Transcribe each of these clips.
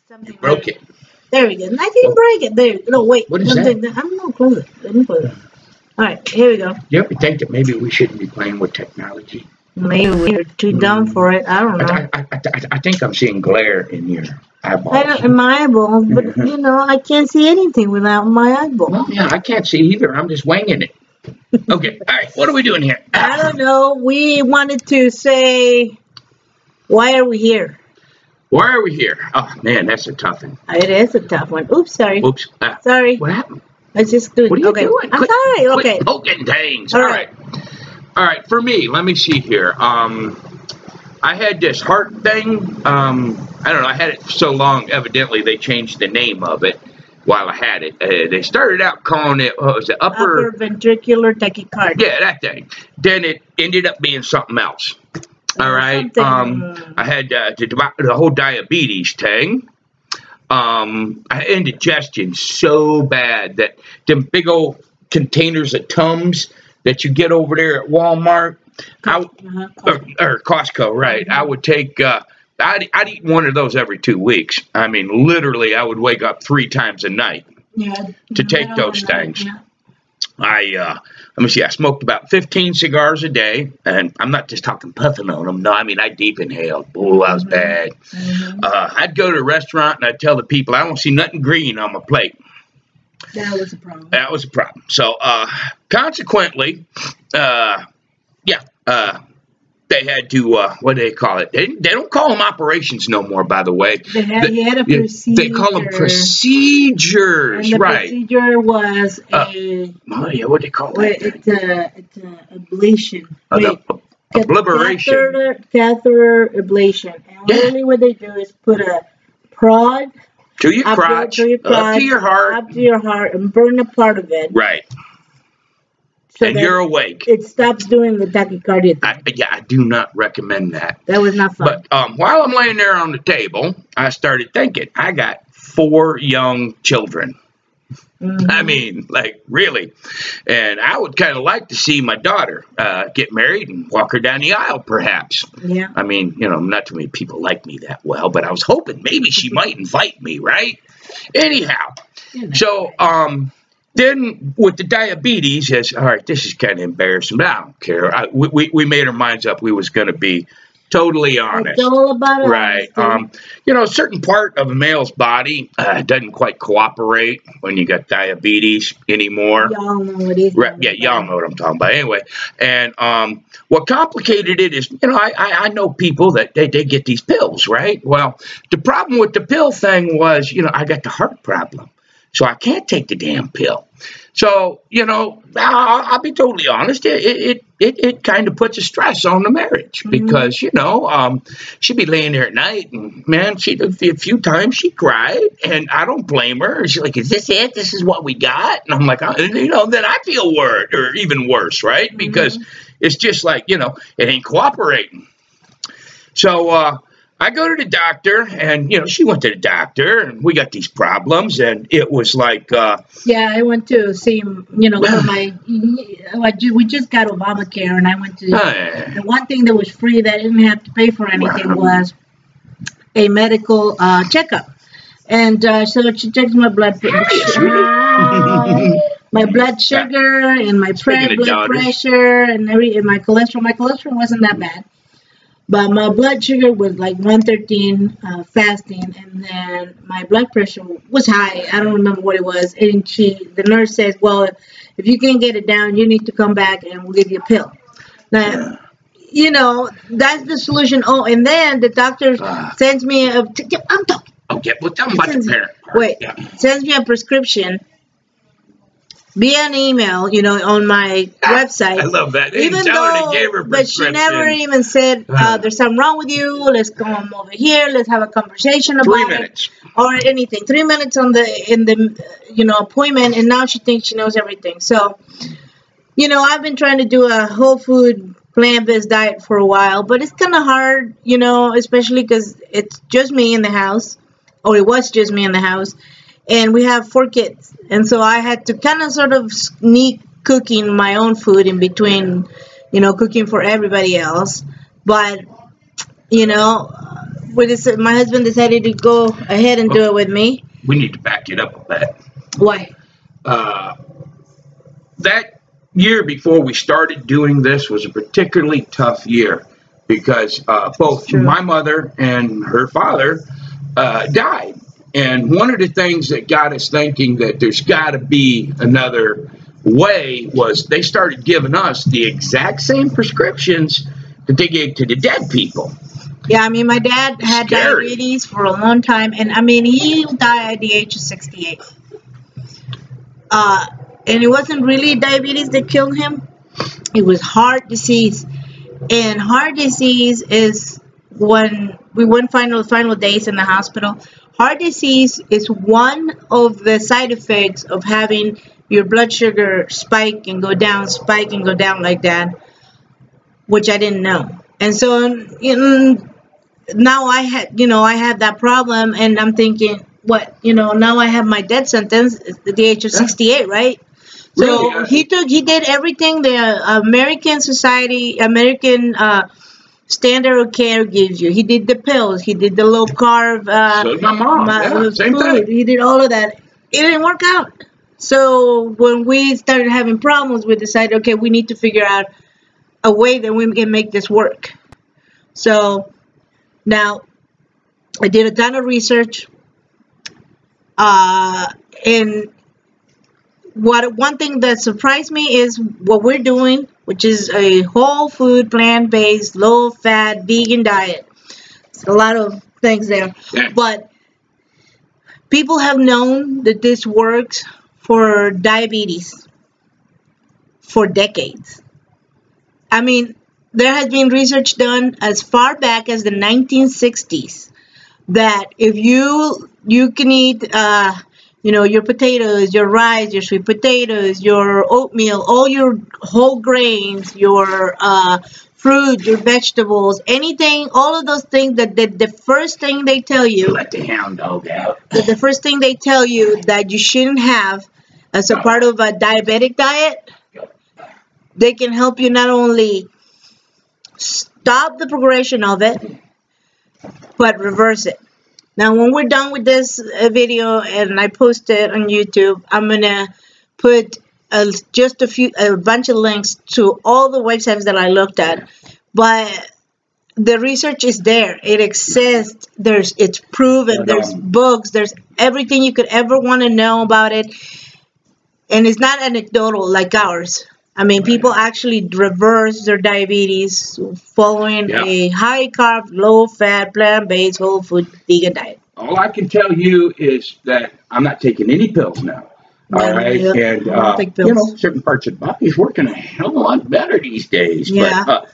something. Broke it. There we go. I didn't break it. There. No, wait. What is that? I'm not close it. Let me close it. All right, here we go. Do you ever think that maybe we shouldn't be playing with technology? Maybe we're too dumb for it. I don't know. I think I'm seeing glare in your eyeballs. In my eyeballs, but I can't see anything without my eyeball. Well, yeah, I can't see either. I'm just winging it. Okay, all right. What are we doing here? I don't know. We wanted to say, why are we here? Why are we here? Oh man, that's a tough one. It is a tough one. Oops, sorry. Oops. Sorry. What happened? Let's just do it. What are you okay. doing? I'm sorry. Okay. Quit poking things. All All right. All right. For me, let me see here. I had this heart thing. I don't know. I had it for so long. Evidently, they changed the name of it while I had it. They started out calling it, what was it? Upper ventricular tachycardia. Yeah, that thing. Then it ended up being something else. All right. I had the whole diabetes thing. I had indigestion so bad that them big old containers of Tums that you get over there at Walmart, or Costco, right? I would take. I'd eat one of those every 2 weeks. I mean, literally, I would wake up 3 times a night to take those things. Let me see, I smoked about 15 cigars a day, and I'm not just talking puffing on them. No, I mean, I deep inhaled. Oh, I was bad. I'd go to a restaurant, and I'd tell the people, I don't see nothing green on my plate. That was a problem. That was a problem. So, consequently, they had to, what do they call it? They don't call them operations no more, by the way. They had a procedure. They call them procedures, and the right? procedure was what do they call it? It's an ablation. Obliteration. Catheter ablation. And really what they do is put a prod to your crotch, up to your heart, and burn a part of it. Right. So and you're awake. It stops doing the tachycardia thing. I do not recommend that. That was not fun. But while I'm laying there on the table, I started thinking, I got 4 young children. I mean, like, really. And I would kind of like to see my daughter get married and walk her down the aisle, perhaps. Yeah. I mean, not too many people like me that well, but I was hoping maybe she might invite me, right? Anyhow, so, then with the diabetes, all right, this is kind of embarrassing, but I don't care. We made our minds up we was going to be totally honest. It's all about right. A certain part of a male's body doesn't quite cooperate when you got diabetes anymore. Y'all know what it is. Right, yeah, y'all know what I'm talking about. Anyway, and what complicated it is, I know people that they get these pills, right? Well, the problem with the pill thing was, I got the heart problem. So I can't take the damn pill. So, I'll be totally honest. It kind of puts a stress on the marriage because, she'd be laying there at night and, man, a few times she cried and I don't blame her. She's like, is this it? This is what we got? And I'm like, then I feel worried or even worse, right? Because it's just like, it ain't cooperating. So, I go to the doctor, and, she went to the doctor, and we got these problems, and it was like... yeah, I went to see him, for we just got Obamacare, and I went to... the one thing that was free that I didn't have to pay for anything was a medical checkup. And so she checks my blood my blood sugar, and my blood pressure, and my cholesterol. My cholesterol wasn't that bad. But my blood sugar was like 113 fasting, and then my blood pressure was high. I don't remember what it was. And the nurse says, well, if you can't get it down, you need to come back and we'll give you a pill. Now, that's the solution. Oh, and then the doctor sends me I'm talking. Okay, well, tell me about the parent part. Wait, sends me a prescription via an email, on my website. I love that. Even though, but she never even said, there's something wrong with you. Let's come over here. Let's have a conversation about 3 minutes. Or anything. 3 minutes in the appointment, and now she thinks she knows everything. So, I've been trying to do a whole food plant-based diet for a while, but it's kind of hard, especially because it's just me in the house, or it was just me in the house. And we have 4 kids. And so I had to kind of sort of sneak cooking my own food in between, cooking for everybody else. But, my husband decided to go ahead and do it with me. We need to back it up a bit. Why? That year before we started doing this was a particularly tough year because both my mother and her father died. And one of the things that got us thinking that there's got to be another way was they started giving us the exact same prescriptions that they gave to the dead people. Yeah, I mean, my dad had diabetes for a long time, and I mean, he died at the age of 68. And it wasn't really diabetes that killed him. It was heart disease. And heart disease is when we went final days in the hospital. Heart disease is one of the side effects of having your blood sugar spike and go down like that, which I didn't know. And so now I had that problem, and I'm thinking, now I have my death sentence at the age of 68, right? So really? He did everything the American standard of care gives you. He did the pills. He did the low carb so my mom. Same food. thing. He did all of that. It didn't work out. So when we started having problems, we decided, okay, we need to figure out a way that we can make this work. So now I did a ton of research. And one thing that surprised me is what we're doing, which is a whole food, plant-based, low-fat, vegan diet. It's a lot of things there. Yeah. But people have known that this works for diabetes for decades. I mean, there has been research done as far back as the 1960s that if you can eat your potatoes, your rice, your sweet potatoes, your oatmeal, all your whole grains, your fruit, your vegetables, anything, all of those things that the first thing they tell you, let the hound dog out. The first thing they tell you that you shouldn't have as a part of a diabetic diet, they can help you not only stop the progression of it, but reverse it. Now, when we're done with this video and I post it on YouTube, I'm going to put a bunch of links to all the websites that I looked at. But the research is there. It exists. It's proven. There's books. There's everything you could ever want to know about it. And it's not anecdotal like ours. I mean, people actually reverse their diabetes following a high-carb, low-fat, plant-based, whole food, vegan diet. All I can tell you is that I'm not taking any pills now. All right, and certain parts of the body is working a hell of a lot better these days. Yeah. But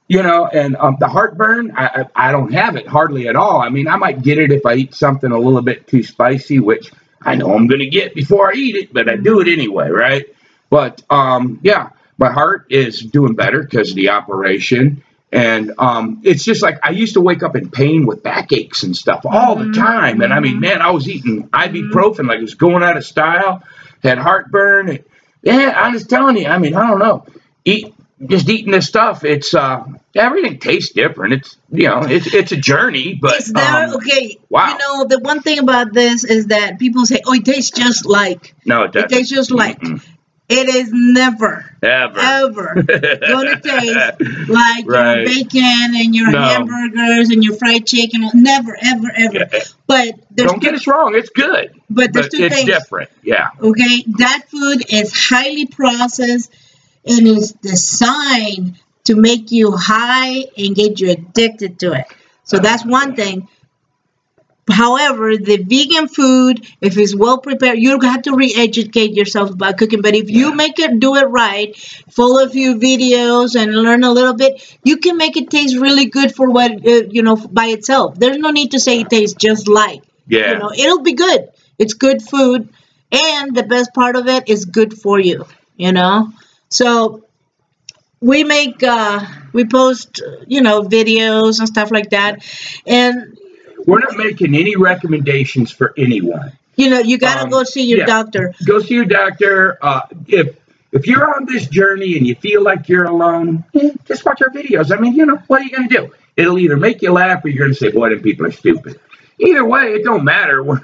and the heartburn, I don't have it hardly at all. I mean, I might get it if I eat something a little bit too spicy, which I know I'm going to get before I eat it, but I do it anyway, right? But, my heart is doing better because of the operation. And it's just like I used to wake up in pain with backaches and stuff all the time. And I mean, man, I was eating ibuprofen like it was going out of style, had heartburn. And, I'm just telling you, I mean, I don't know. Just eating this stuff, it's everything tastes different. It's it's a journey, but it's there. Okay, wow. The one thing about this is that people say, "Oh, it tastes just like." No, it doesn't. It tastes just like. It is never, ever going to taste like your bacon and your hamburgers and your fried chicken. Never, ever, ever. Yeah. But don't get us wrong, it's good. But there's two things. It's different, yeah. Okay, that food is highly processed and is designed to make you high and get you addicted to it. So that's one thing. However, the vegan food, if it's well prepared, you have to re-educate yourself about cooking. But if you do it right, follow a few videos and learn a little bit, you can make it taste really good for what by itself. There's no need to say it tastes just like. Yeah. It'll be good. It's good food, and the best part of it is good for you. So we post videos and stuff like that, and we're not making any recommendations for anyone. You gotta go see your doctor. Go see your doctor. If you're on this journey and you feel like you're alone, just watch our videos. I mean, what are you gonna do? It'll either make you laugh or you're going to say, boy, them people are stupid. Either way, it don't matter. We're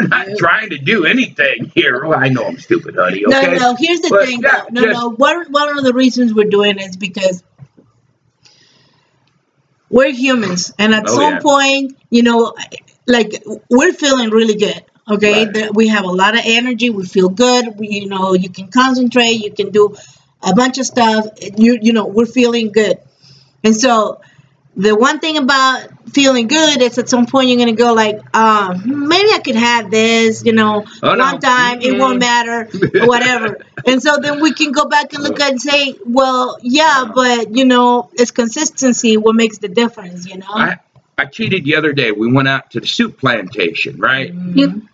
not trying to do anything here. Well, I know I'm stupid, honey. Okay? No. Here's the thing, though. No. One of the reasons we're doing it is because we're humans, and at some point, you know, like we're feeling really good. Okay, we have a lot of energy. We feel good. You know, you can concentrate. You can do a bunch of stuff. You know, we're feeling good, and so. The one thing about feeling good is at some point you're going to go like, maybe I could have this, you know, one time, it won't matter, or whatever. And so then we can go back and look at it and say, well, yeah, but, you know, it's consistency what makes the difference, you know? I cheated the other day. We went out to the soup plantation, right?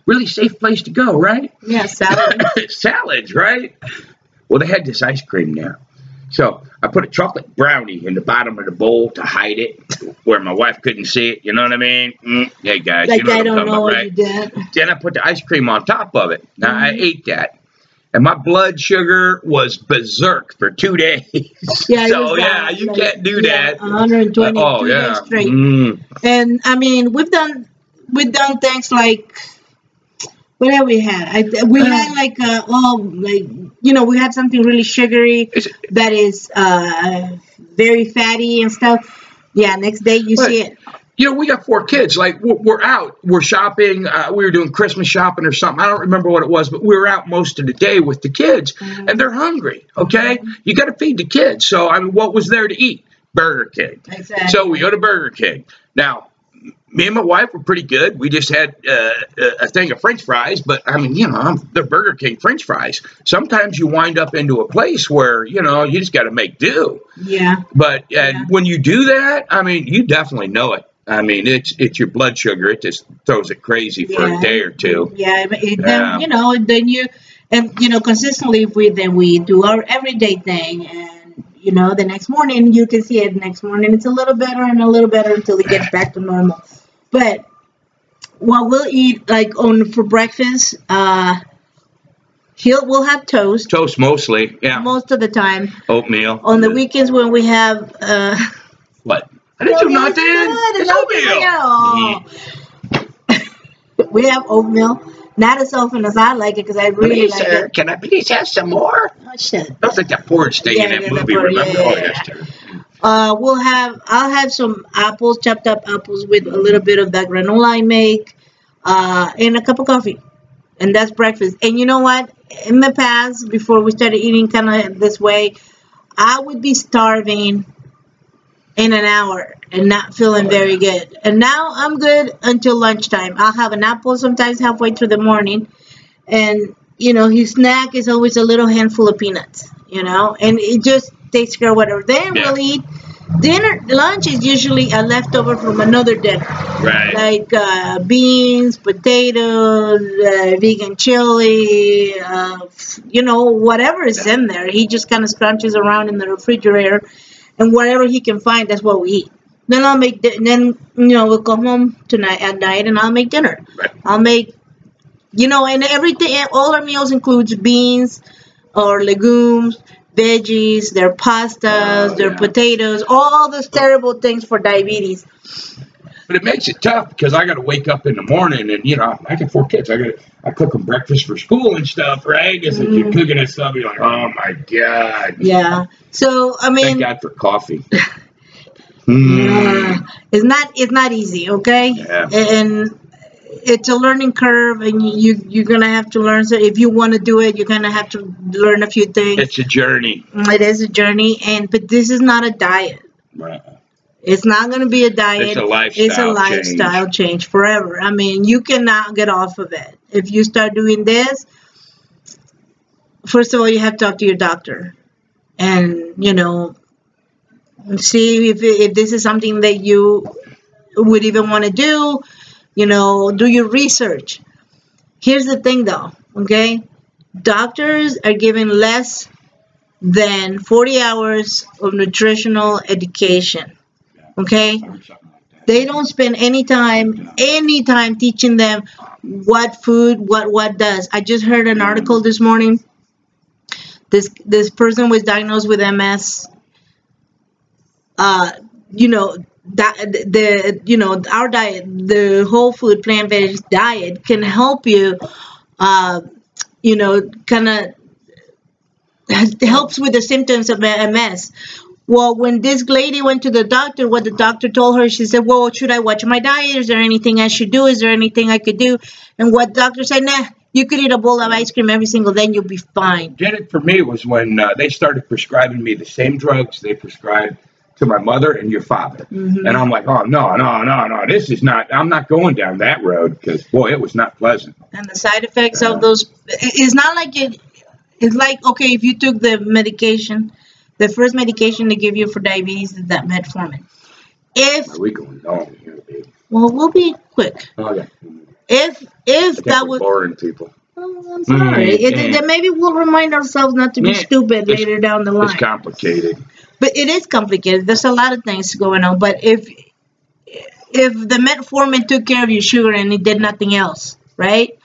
Really safe place to go, right? Yeah, salad. Salads, right? Well, they had this ice cream there. So I put a chocolate brownie in the bottom of the bowl to hide it, where my wife couldn't see it. You know what I mean? Hey guys, like you know I what I'm don't talking know about, what right? you did. Then I put the ice cream on top of it. Now I ate that, and my blood sugar was berserk for 2 days. Yeah, so yeah, you can't do that. 120 days straight. And I mean, we've done things like. What have we had? We had like you know, we had something really sugary that is very fatty and stuff. Yeah, next day you see it. You know, we got 4 kids. Like we're out, we're shopping. We were doing Christmas shopping or something. I don't remember what it was, but we were out most of the day with the kids, and they're hungry. Okay, you got to feed the kids. So I mean, what was there to eat? Burger King. Exactly. So we go to Burger King. Now, me and my wife were pretty good. We just had a thing of French fries, but I mean, you know, the Burger King French fries. Sometimes you wind up into a place where, you know, you just got to make do. Yeah. But when you do that, I mean, you definitely know it. I mean, it's your blood sugar. It just throws it crazy for a day or two. Yeah. Then, you know, consistently if we do our everyday thing, and you know, the next morning you can see it. Next morning it's a little better and a little better until it gets back to normal. But what we'll eat like for breakfast, we'll have toast. Toast mostly, yeah. Most of the time. Oatmeal. On the weekends when we have what? I didn't do nothing. It's oatmeal. We have oatmeal. Not as often as I like it because I really like it. Can I please have some more? Oh shit. That's like that porridge thing in that movie. Remember? I'll have some apples, chopped up apples with a little bit of that granola I make, and a cup of coffee, and that's breakfast. And you know what? In the past, before we started eating kind of this way, I would be starving in an hour and not feeling very good. And now I'm good until lunchtime. I'll have an apple sometimes halfway through the morning, and you know, his snack is always a little handful of peanuts. You know, and it just takes care of whatever. Then we'll eat dinner. Lunch is usually a leftover from another dinner, right? Like beans, potatoes, vegan chili, you know, whatever is in there. He just kind of scrunches around in the refrigerator, and whatever he can find, that's what we eat. Then I'll make. Then you know, we'll go home at night, and I'll make dinner. Right. I'll make, you know, and everything. All our meals includes beans or legumes, veggies, their pastas, their potatoes, all those terrible things for diabetes. But it makes it tough because I got to wake up in the morning, and you know, I got 4 kids. I cook them breakfast for school and stuff, right? Because if you're cooking that stuff, you're like, oh my god. Yeah. So I mean, thank God for coffee. It's not easy, okay? Yeah. And it's a learning curve, and you're gonna have to learn. So if you want to do it, you're gonna have to learn a few things. It's a journey. It is a journey, but this is not a diet. Right. It's not going to be a diet. It's a lifestyle change forever. I mean, you cannot get off of it. If you start doing this, first of all, you have to talk to your doctor, and you know, see if this is something that you would even want to do. You know, do your research. Here's the thing, though. Okay, doctors are given less than 40 hours of nutritional education. Okay, they don't spend any time teaching them what food, what does. I just heard an article this morning. This person was diagnosed with MS. You know, our diet, the whole food plant-based diet can help you, kind of helps with the symptoms of MS. Well, when this lady went to the doctor, what the doctor told her, she said, well, should I watch my diet? Is there anything I should do? Is there anything I could do? And what the doctor said, nah, you could eat a bowl of ice cream every single day and you'll be fine. Did it for me was when they started prescribing me the same drugs they prescribed to my mother and your father. And I'm like, oh, no, this is not, I'm not going down that road, because, boy, it was not pleasant. And the side effects of those, it's not like it's like, okay, if you took the medication, the first medication they give you for diabetes is that metformin. Are we going long here, baby? Well, we'll be quick. Okay. If that was boring people. Oh, I'm sorry. Maybe we'll remind ourselves not to be stupid later down the line. It's complicated. But it is complicated. There's a lot of things going on. But if the metformin took care of your sugar and it did nothing else, right?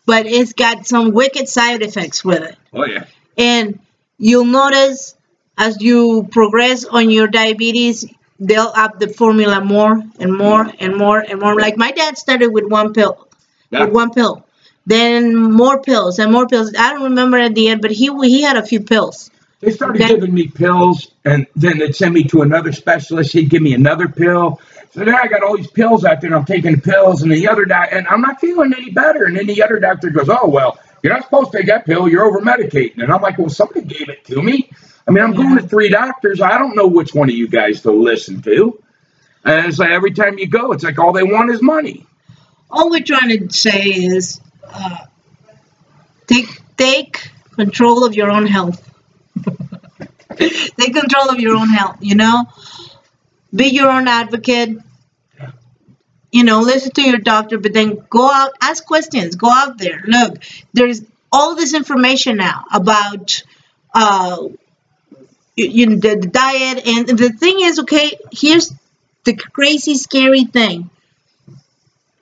But it's got some wicked side effects with it. Oh, yeah. And you'll notice as you progress on your diabetes, they'll up the formula more and more and more and more. Like my dad started with one pill. Yeah. With one pill. Then more pills and more pills. I don't remember at the end, but he had a few pills. They started giving me pills, and then they'd send me to another specialist. He'd give me another pill. So then I got all these pills out there, and I'm taking the pills, and the other doctor, and I'm not feeling any better. And then the other doctor goes, oh, well, you're not supposed to take that pill. You're over-medicating. And I'm like, well, somebody gave it to me. I mean, I'm going to 3 doctors. I don't know which one of you guys to listen to. And it's like every time you go, it's like all they want is money. All we're trying to say is take control of your own health. Take control of your own health, Be your own advocate. Listen to your doctor, but then go out, ask questions, go out there. Look, there's all this information now about the diet. And the thing is, okay, here's the crazy, scary thing.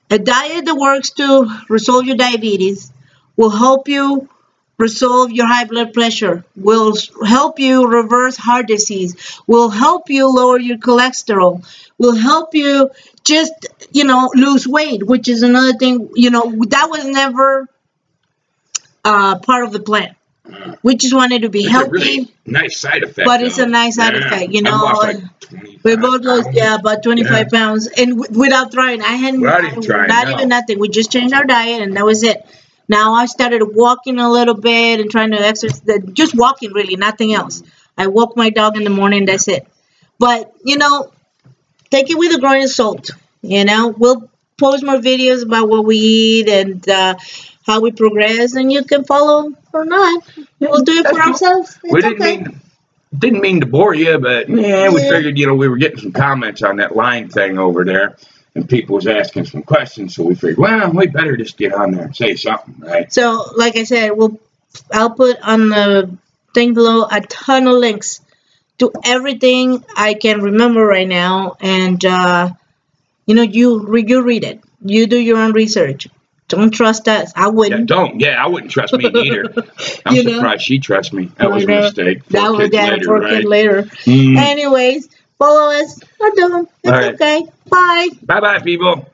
A diet that works to resolve your diabetes will help you resolve your high blood pressure, will help you reverse heart disease, will help you lower your cholesterol, will help you just, lose weight, which is another thing, that was never part of the plan. We just wanted to be healthy. Really nice side effect. But it's a nice side effect, we both lost, about 25 pounds, and without trying. I hadn't, not even nothing. We just changed our diet, and that was it. Now I started walking a little bit and trying to exercise, just walking really, nothing else. I walk my dog in the morning, that's it. But, take it with a grain of salt, We'll post more videos about what we eat and how we progress, and you can follow or not. We'll do it for ourselves. We didn't mean to bore you, but we figured, we were getting some comments on that line thing over there. And people was asking some questions, so we figured, well, we better just get on there and say something, right? So, like I said, I'll put on the thing below a ton of links to everything I can remember right now, and you read it. You do your own research. Don't trust us. I wouldn't. I wouldn't trust me either. I'm surprised she trusts me. That was a mistake. That was for a kid later. Anyways. Follow us or don't. It's okay. Bye. Bye-bye, people.